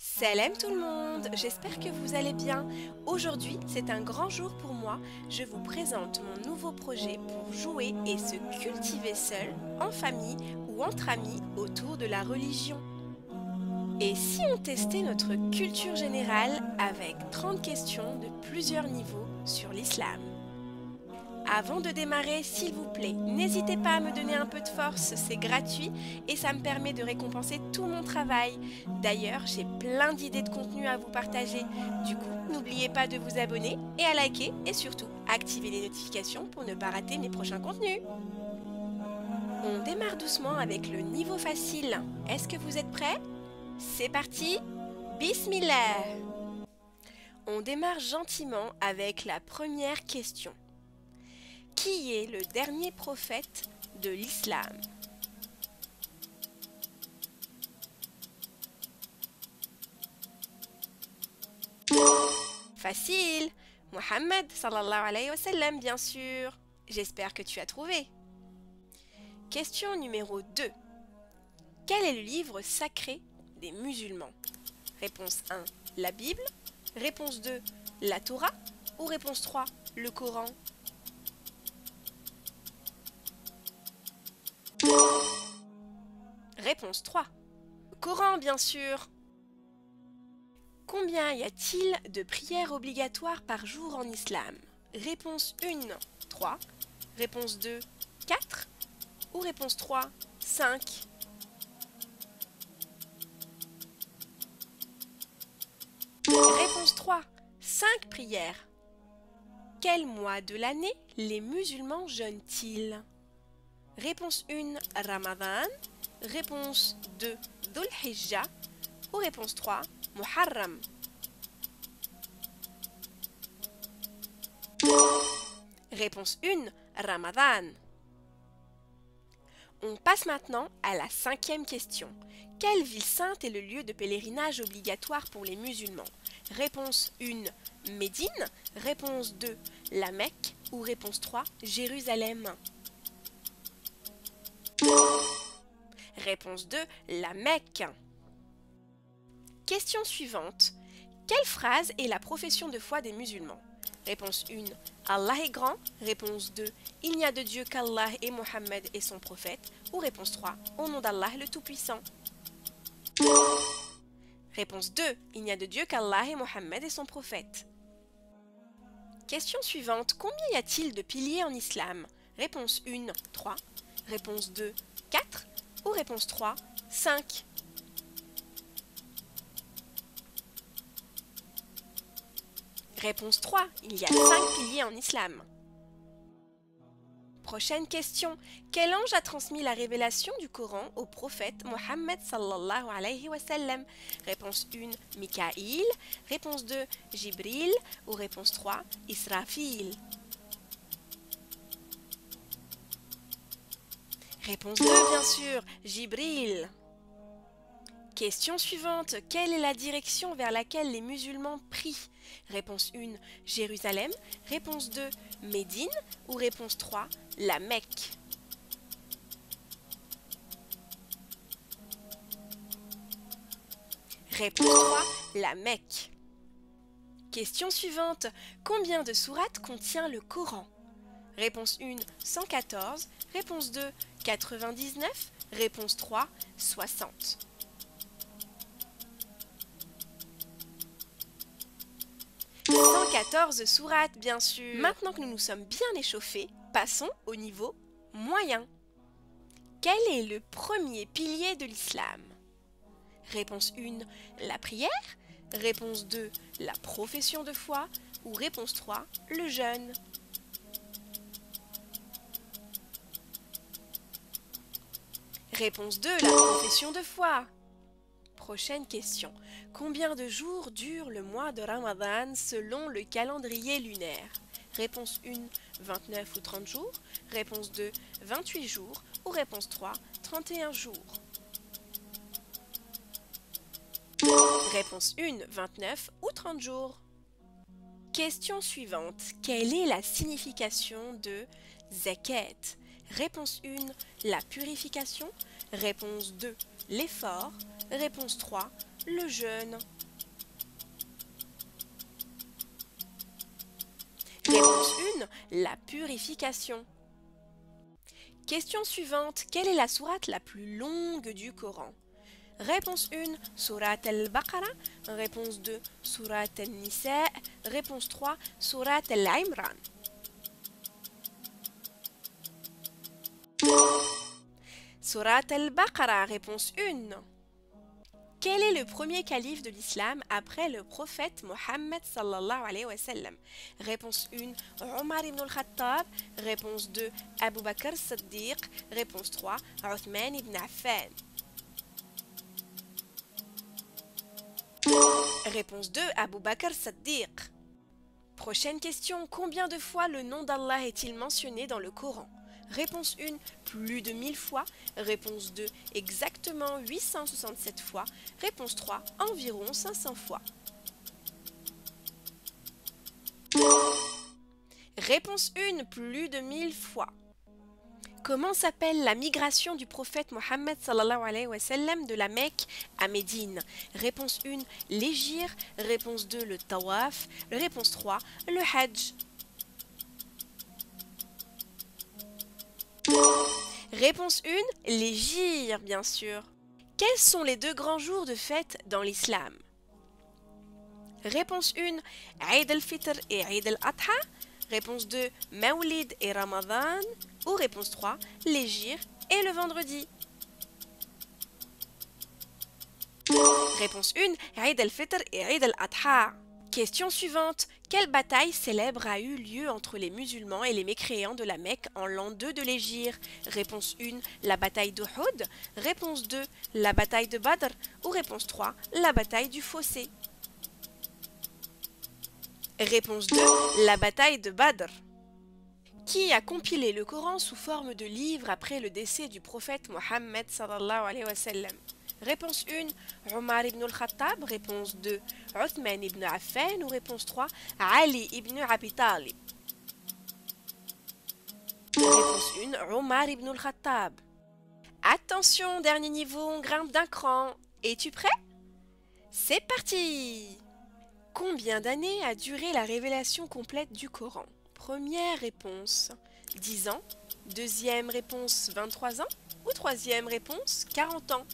Salam tout le monde, j'espère que vous allez bien. Aujourd'hui, c'est un grand jour pour moi. Je vous présente mon nouveau projet pour jouer et se cultiver seul, en famille ou entre amis autour de la religion. Et si on testait notre culture générale avec 30 questions de plusieurs niveaux sur l'islam? Avant de démarrer, s'il vous plaît, n'hésitez pas à me donner un peu de force, c'est gratuit et ça me permet de récompenser tout mon travail. D'ailleurs, j'ai plein d'idées de contenu à vous partager. Du coup, n'oubliez pas de vous abonner et à liker et surtout activer les notifications pour ne pas rater mes prochains contenus. On démarre doucement avec le niveau facile. Est-ce que vous êtes prêts? C'est parti! Bismillah! On démarre gentiment avec la première question. Qui est le dernier prophète de l'islam? Facile! Mohammed sallallahu alayhi wa sallam, bien sûr. J'espère que tu as trouvé. Question numéro 2. Quel est le livre sacré des musulmans? Réponse 1, la Bible. Réponse 2, la Torah. Ou réponse 3, le Coran? Réponse 3. Le Coran, bien sûr. Combien y a-t-il de prières obligatoires par jour en islam? Réponse 1, 3. Réponse 2, 4. Ou réponse 3, 5. Réponse 3, 5 prières. Quel mois de l'année les musulmans jeûnent-ils? Réponse 1, Ramadan. Réponse 2, Dhul Hijjah. Ou réponse 3, Muharram. Réponse 1, Ramadan. On passe maintenant à la 5e question. Quelle ville sainte est le lieu de pèlerinage obligatoire pour les musulmans? Réponse 1, Médine. Réponse 2, la Mecque. Ou réponse 3, Jérusalem. Réponse 2, la Mecque. Question suivante. Quelle phrase est la profession de foi des musulmans? Réponse 1, Allah est grand. Réponse 2, il n'y a de Dieu qu'Allah et Mohammed est son prophète. Ou réponse 3, au nom d'Allah le Tout-Puissant. Réponse 2, il n'y a de Dieu qu'Allah et Mohammed est son prophète. Question suivante. Combien y a-t-il de piliers en islam? Réponse 1, 3. Réponse 2, 4. Ou réponse 3, 5. Réponse 3, il y a 5 piliers en islam. Prochaine question. Quel ange a transmis la révélation du Coran au prophète Mohammed sallallahu alayhi wa sallam? Réponse 1, Mikaïl. Réponse 2, Jibril. Ou réponse 3, Israfil. Réponse 2, bien sûr, Jibril. Question suivante. Quelle est la direction vers laquelle les musulmans prient? Réponse 1, Jérusalem. Réponse 2, Médine. Ou réponse 3, la Mecque. Réponse 3, la Mecque. Question suivante. Combien de sourates contient le Coran? Réponse 1, 114. Réponse 2, 99. Réponse 3, 60. « 114 sourates, bien sûr. Maintenant que nous nous sommes bien échauffés, passons au niveau moyen. Quel est le premier pilier de l'islam? Réponse 1, la prière. Réponse 2, la profession de foi. Ou réponse 3, le jeûne. Réponse 2, la profession de foi. Prochaine question. Combien de jours dure le mois de Ramadan selon le calendrier lunaire? Réponse 1, 29 ou 30 jours. Réponse 2, 28 jours. Ou réponse 3, 31 jours. Réponse 1, 29 ou 30 jours. Question suivante. Quelle est la signification de zakat? Réponse 1, la purification. Réponse 2, l'effort. Réponse 3, le jeûne. Réponse 1, la purification. Question suivante, quelle est la sourate la plus longue du Coran? Réponse 1, sourate al-Baqarah. Réponse 2, sourate al-Nisa. Réponse 3, sourate al-Imran. Sourate al-Baqarah, réponse 1. Quel est le premier calife de l'islam après le prophète Mohammed sallallahu alayhi wa sallam? Réponse 1, Omar ibn al-Khattab. Réponse 2, Abu Bakr Siddiq. Réponse 3, Uthman ibn Affan. Réponse 2, Abu Bakr Siddiq. Prochaine question, combien de fois le nom d'Allah est-il mentionné dans le Coran? Réponse 1, plus de 1000 fois. Réponse 2, exactement 867 fois. Réponse 3, environ 500 fois. Réponse 1, plus de 1000 fois. Comment s'appelle la migration du prophète Mohammed sallallahu alayhi wa sallam de la Mecque à Médine? Réponse 1, l'hégire. Réponse 2, le tawaf. Réponse 3, le hajj. Réponse 1, l'hégire, bien sûr. Quels sont les deux grands jours de fête dans l'islam? Réponse 1, Eid al-Fitr et Eid al-Adha. Réponse 2, Mawlid et Ramadan. Ou réponse 3, l'hégire et le vendredi. Réponse 1, Eid al-Fitr et Eid al-Adha. Question suivante. Quelle bataille célèbre a eu lieu entre les musulmans et les mécréants de la Mecque en l'an 2 de l'hégire? Réponse 1, la bataille d'Uhud. Réponse 2, la bataille de Badr. Ou réponse 3, la bataille du fossé. Réponse 2, la bataille de Badr. Qui a compilé le Coran sous forme de livre après le décès du prophète Mohammed sallallahu alayhi wa sallam? Réponse 1, Omar ibn al-Khattab. Réponse 2, Uthman ibn Affan. Ou réponse 3, Ali ibn Abi Talib. Réponse 1, Omar ibn al-Khattab. Attention, dernier niveau, on grimpe d'un cran. Es-tu prêt? C'est parti! Combien d'années a duré la révélation complète du Coran? Première réponse, 10 ans. Deuxième réponse, 23 ans. Ou troisième réponse, 40 ans.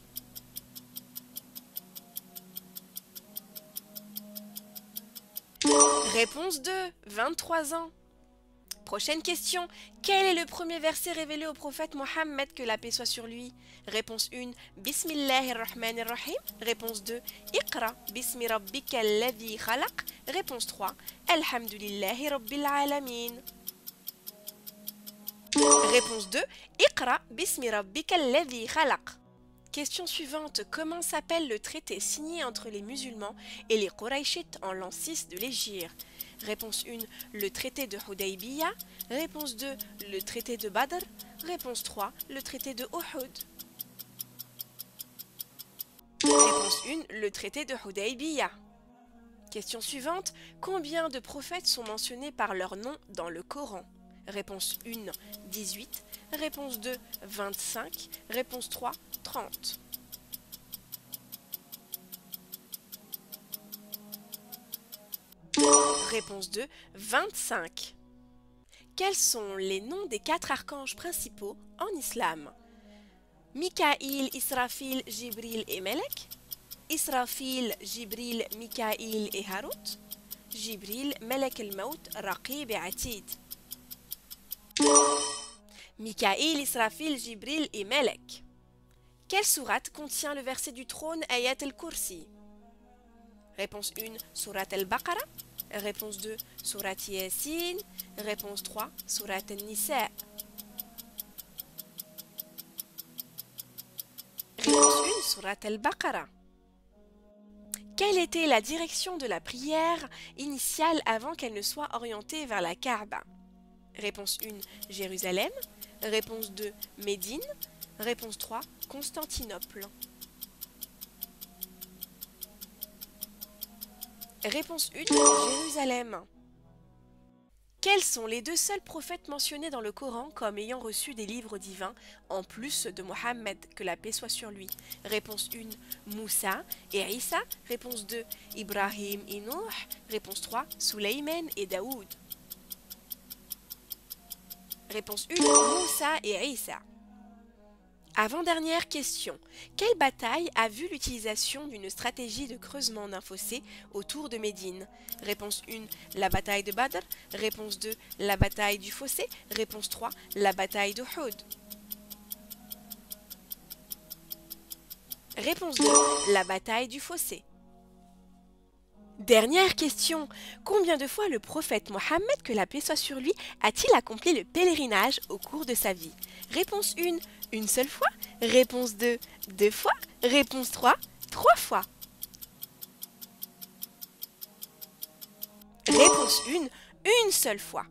Réponse 2, 23 ans. Prochaine question. Quel est le premier verset révélé au prophète Mohammed, que la paix soit sur lui? Réponse 1, Bismillahirrahmanirrahim. Réponse 2, Iqra bismi rabbika alladhi khalaq. Réponse 3, Alhamdulillahi rabbil alamin. Réponse 2, Iqra bismi rabbika alladhi khalaq. Question suivante. Comment s'appelle le traité signé entre les musulmans et les Qurayshites en l'an 6 de l'hégire? Réponse 1, le traité de Hudaybiya. Réponse 2, le traité de Badr. Réponse 3, le traité de Uhud. Réponse 1, le traité de Hudaybiya. Question suivante. Combien de prophètes sont mentionnés par leur nom dans le Coran? Réponse 1, 18. Réponse 2, 25. Réponse 3, 30. Réponse 2, 25. Quels sont les noms des 4 archanges principaux en islam? Mikaïl, Israfil, Jibril et Melek. Israfil, Jibril, Mikaïl et Harut. Jibril, Melek el-Maut, Raqib et Atid. Mikaïl, Israfil, Jibril et Melek. Quelle sourate contient le verset du trône Ayat al-Kursi? Réponse 1, sourate al-Baqarah. Réponse 2, sourate Yasin. Réponse 3, sourate al-Nisa. Réponse 1, sourate al-Baqarah. Quelle était la direction de la prière initiale avant qu'elle ne soit orientée vers la Kaaba? Réponse 1, Jérusalem. Réponse 2, Médine. Réponse 3, Constantinople. Réponse 1, Jérusalem. Quels sont les deux seuls prophètes mentionnés dans le Coran comme ayant reçu des livres divins, en plus de Mohammed, que la paix soit sur lui? Réponse 1, Moussa et Isa. Réponse 2, Ibrahim et Nuh. Réponse 3, Suleyman et Daoud. Réponse 1, Moussa et Isa. Avant-dernière question. Quelle bataille a vu l'utilisation d'une stratégie de creusement d'un fossé autour de Médine? Réponse 1, la bataille de Badr. Réponse 2, la bataille du fossé. Réponse 3, la bataille d'Uhud. Réponse 2, la bataille du fossé. Dernière question. Combien de fois le prophète Mohammed, que la paix soit sur lui, a-t-il accompli le pèlerinage au cours de sa vie? Réponse 1, une seule fois. Réponse 2, deux fois. Réponse 3, trois fois. Réponse 1, une seule fois.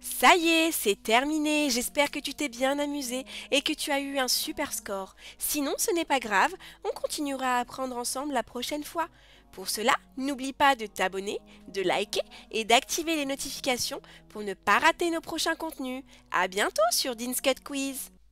Ça y est, c'est terminé. J'espère que tu t'es bien amusé et que tu as eu un super score. Sinon, ce n'est pas grave, on continuera à apprendre ensemble la prochaine fois. Pour cela, n'oublie pas de t'abonner, de liker et d'activer les notifications pour ne pas rater nos prochains contenus. À bientôt sur Dinscut Quiz.